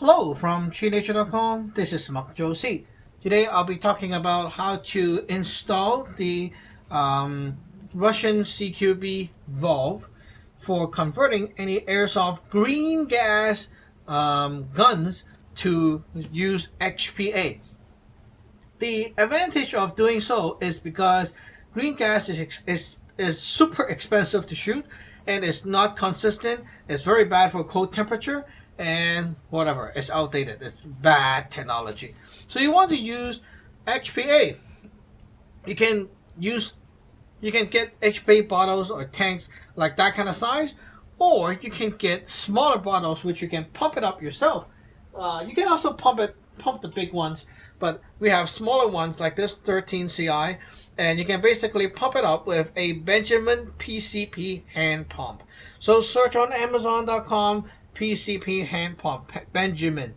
Hello from ChiNature.com. This is Mark Josie. Today I'll be talking about how to install the Russian CQB Valve for converting any airsoft green gas guns to use HPA. The advantage of doing so is because green gas is super expensive to shoot and it's not consistent. It's very bad for cold temperature and whatever. It's outdated. It's bad technology. So you want to use HPA. You can get HPA bottles or tanks like that kind of size, or you can get smaller bottles which you can pump it up yourself. You can also pump the big ones, but we have smaller ones like this 13 CI, and you can basically pump it up with a Benjamin PCP hand pump. So search on Amazon.com PCP hand pump Benjamin,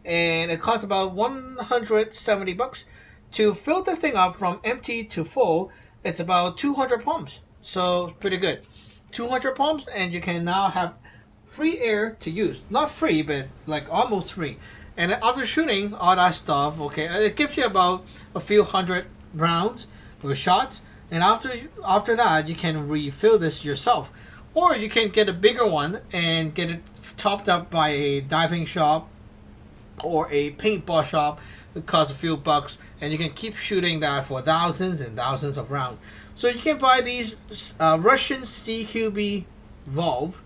and it costs about 170 bucks. To fill the thing up from empty to full, it's about 200 pumps. So pretty good. 200 pumps, and you can now have free air to use. Not free, but like almost free. And after shooting all that stuff, okay, it gives you about a few hundred rounds or shots. And after that, you can refill this yourself, or you can get a bigger one and get it topped up by a diving shop or a paintball shop. It costs a few bucks, and you can keep shooting that for thousands and thousands of rounds. So you can buy these Russian CQB Valve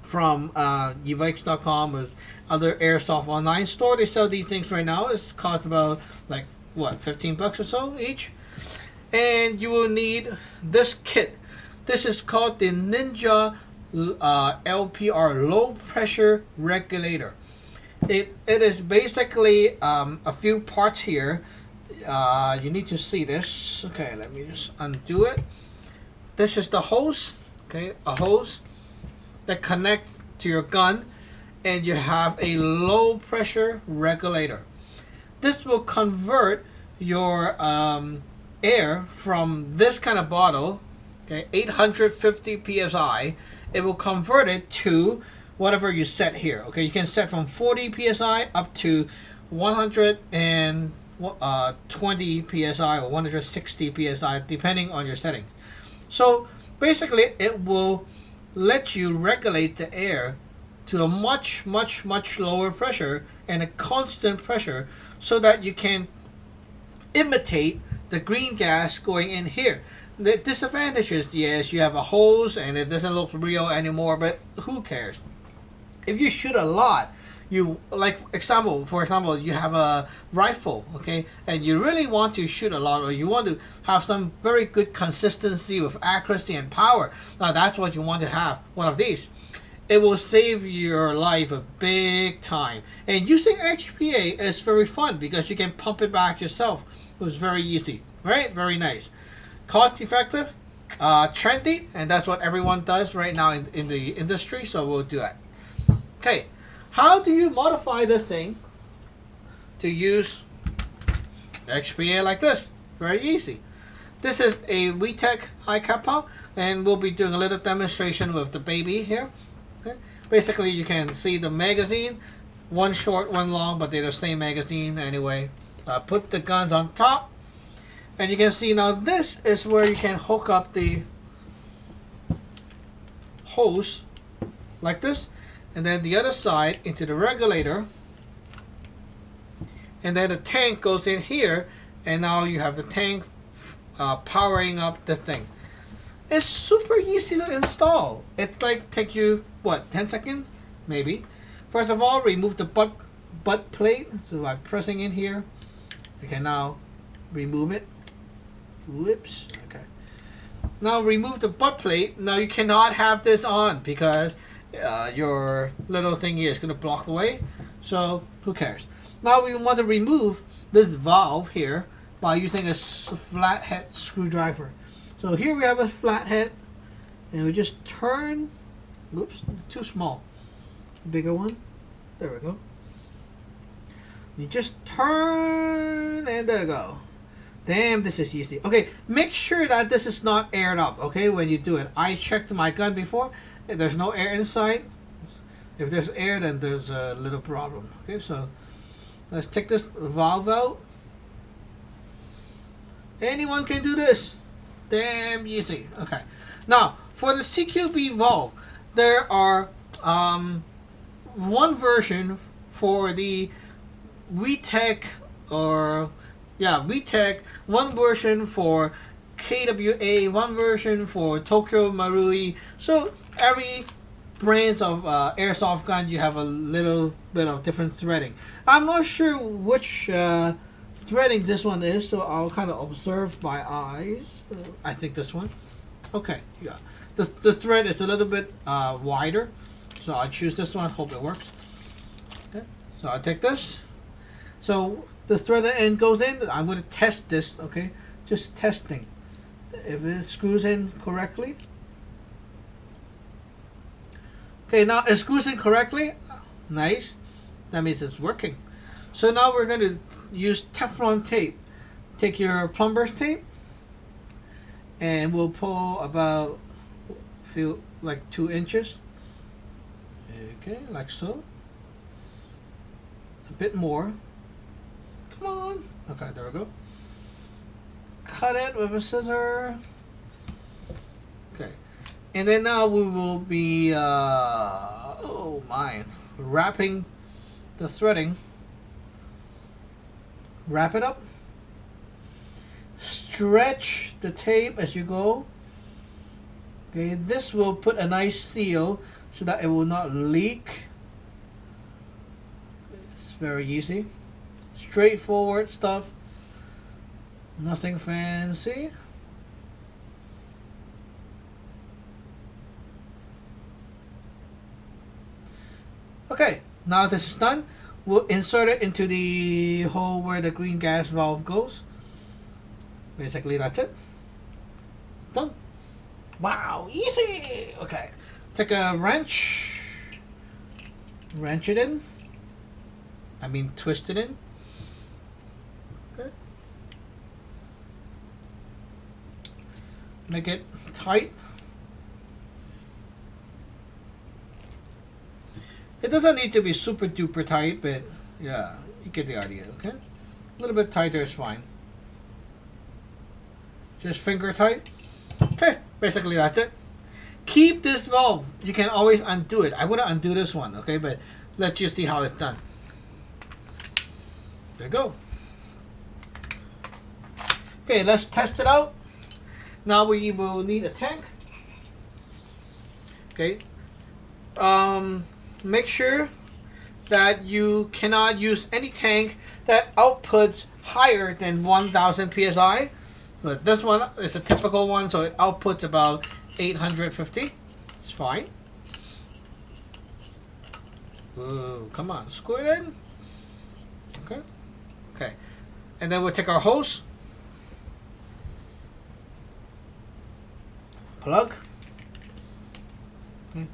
from evx.com or other airsoft online store. They sell these things right now. It costs about like what, 15 bucks or so each. And you will need this kit. This is called the Ninja LPR Low Pressure Regulator. It is basically a few parts here. You need to see this. Okay, let me just undo it. This is the hose. Okay, a hose that connects to your gun, and you have a low pressure regulator. This will convert your air from this kind of bottle, okay, 850 psi. It will convert it to whatever you set here. Okay, you can set from 40 psi up to 120 psi or 160 psi, depending on your setting. So basically, it will let you regulate the air to a much lower pressure and a constant pressure, so that you can imitate the green gas going in here. The disadvantage is, yes, you have a hose and it doesn't look real anymore, but who cares? If you shoot a lot, for example, you have a rifle, okay, and you really want to shoot a lot, or you want to have some very good consistency with accuracy and power. Now that's what you want to have, one of these. It will save your life a big time. And using HPA is very fun because you can pump it back yourself. It was very easy, right? Very nice. Cost effective, trendy, and that's what everyone does right now in the industry, so we'll do it. Okay, how do you modify this thing to use HPA like this? Very easy. This is a WeTech high cap pump, and we'll be doing a little demonstration with the baby here. Okay. Basically, you can see the magazine, one short, one long, but they're the same magazine anyway. Put the guns on top, and you can see now this is where you can hook up the hose like this, and then the other side into the regulator, and then the tank goes in here, and now you have the tank powering up the thing. It's super easy to install. It's like take you what, 10 seconds maybe. First of all, remove the butt plate. So by pressing in here, you can now remove it. Whoops. Okay. Now remove the butt plate. Now you cannot have this on because your little thing here is going to block the way. So who cares? Now we want to remove this valve here by using a flathead screwdriver. So here we have a flathead, and we just turn. Oops, too small. Bigger one. There we go. You just turn, and there you go. Damn, this is easy. Okay, make sure that this is not aired up, okay, when you do it. I checked my gun before. There's no air inside. If there's air, then there's a little problem. Okay, so let's take this valve out. Anyone can do this. Damn easy. Okay. Now, for the CQB valve, there are one version for the WeTech, WeTech, one version for KWA, one version for Tokyo Marui. So every brands of airsoft gun, you have a little bit of different threading. I'm not sure which threading this one is, so I'll kind of observe my eyes. I think this one. Okay, yeah. The thread is a little bit wider, so I'll choose this one. Hope it works. Okay, so I take this. So the thread end goes in. I'm going to test this. Okay, just testing if it screws in correctly. Okay, now it screws in correctly. Nice. That means it's working. So now we're going to use Teflon tape. Take your plumber's tape, and we'll pull about, feel like 2 inches. Okay, like so. A bit more. Come on. Okay, there we go. Cut it with a scissor. Okay. And then now we will be, wrapping the threading. Wrap it up. Stretch the tape as you go. Okay, this will put a nice seal so that it will not leak. It's very easy. Straightforward stuff. Nothing fancy. Okay, now this is done. We'll insert it into the hole where the green gas valve goes. Basically, that's it. Done. Wow, easy! Okay, take a wrench. Wrench it in. I mean, twist it in. Okay. Make it tight. It doesn't need to be super duper tight, but yeah, you get the idea, okay? A little bit tighter is fine. Just finger tight. Okay, basically that's it. Keep this valve. You can always undo it. I wouldn't undo this one, okay? But let's just see how it's done. There you go. Okay, let's test it out. Now we will need a tank. Okay. Make sure that you cannot use any tank that outputs higher than 1000 psi. But this one is a typical one, so it outputs about 850. It's fine. Ooh, come on, screw it in. Okay. Okay. And then we'll take our hose. Plug. Okay.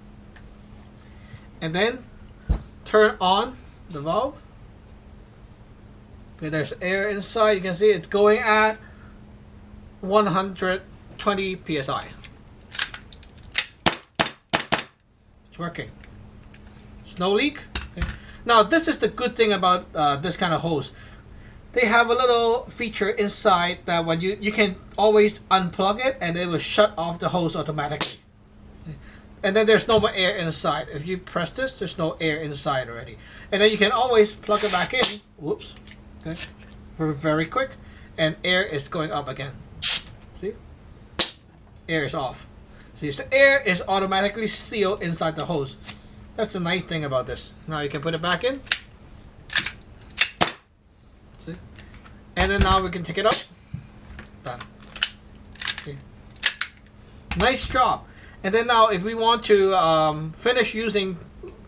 And then turn on the valve. Okay, there's air inside. You can see it's going at 120 psi. It's working. There's no leak. Okay. Now this is the good thing about this kind of hose. They have a little feature inside that when you can always unplug it and it will shut off the hose automatically. And then there's no more air inside. If you press this, there's no air inside already. And then you can always plug it back in. Whoops. Okay. Very quick. And air is going up again. See? Air is off. See, so the air is automatically sealed inside the hose. That's the nice thing about this. Now you can put it back in. See? And then now we can take it up. Done. See? Nice job. And then now if we want to finish using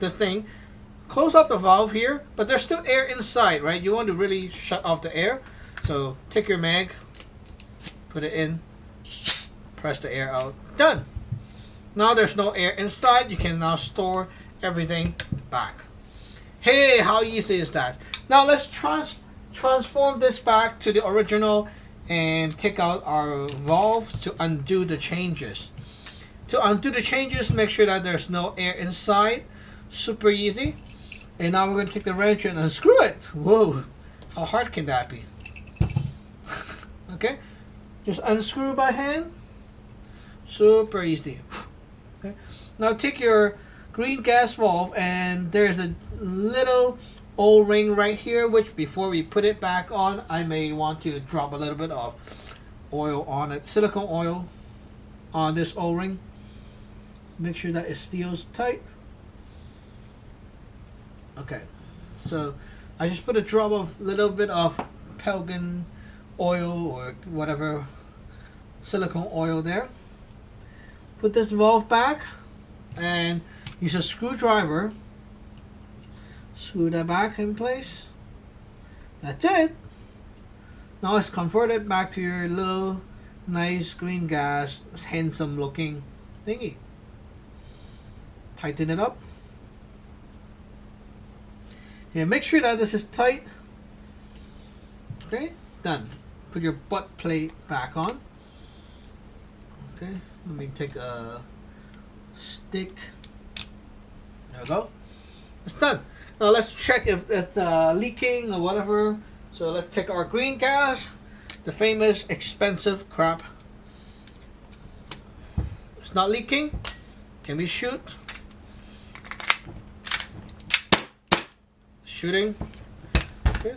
this thing, close up the valve here, but there's still air inside, right? You want to really shut off the air. So take your mag, put it in, press the air out. Done. Now there's no air inside. You can now store everything back. Hey, how easy is that? Now let's transform this back to the original and take out our valve to undo the changes. To undo the changes, make sure that there's no air inside. Super easy. And now we're going to take the wrench and unscrew it. Whoa, how hard can that be? Okay, just unscrew by hand. Super easy. Okay, now take your green gas valve, and there's a little O-ring right here, which before we put it back on, I may want to drop a little bit of oil on it, silicone oil on this O-ring. Make sure that it seals tight. Okay, so I just put a drop of little bit of Pelgan oil or whatever silicone oil there. Put this valve back and use a screwdriver. Screw that back in place. That's it. Now it's converted back to your little nice green gas, handsome looking thingy. Tighten it up. Okay, make sure that this is tight. Okay, done. Put your butt plate back on. Okay, let me take a stick. There we go. It's done. Now let's check if it's leaking or whatever. So let's take our green gas, the famous expensive crap. It's not leaking. Can we shoot? Shooting. Okay.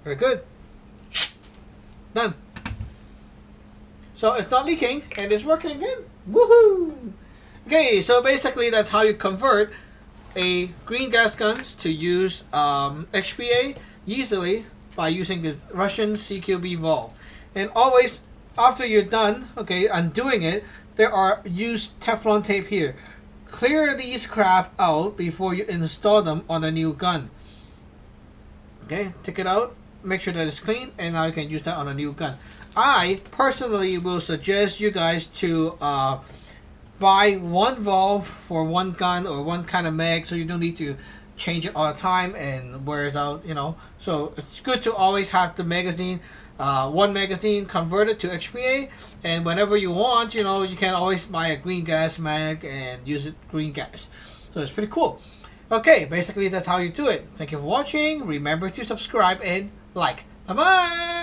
Very good. Done. So it's not leaking and it's working again. Woohoo! Okay, so basically that's how you convert a green gas guns to use HPA easily by using the Russian CQB Valve. And always after you're done, okay, undoing it, there are used Teflon tape here. Clear these crap out before you install them on a new gun. Okay, take it out, make sure that it's clean, and now you can use that on a new gun. I personally will suggest you guys to buy one valve for one gun or one kind of mag, so you don't need to change it all the time and wear it out, you know. So it's good to always have the magazine, one magazine converted to HPA, and whenever you want, you know, you can always buy a green gas mag and use it green gas. So it's pretty cool. Okay, basically that's how you do it. Thank you for watching. Remember to subscribe and like. Bye bye.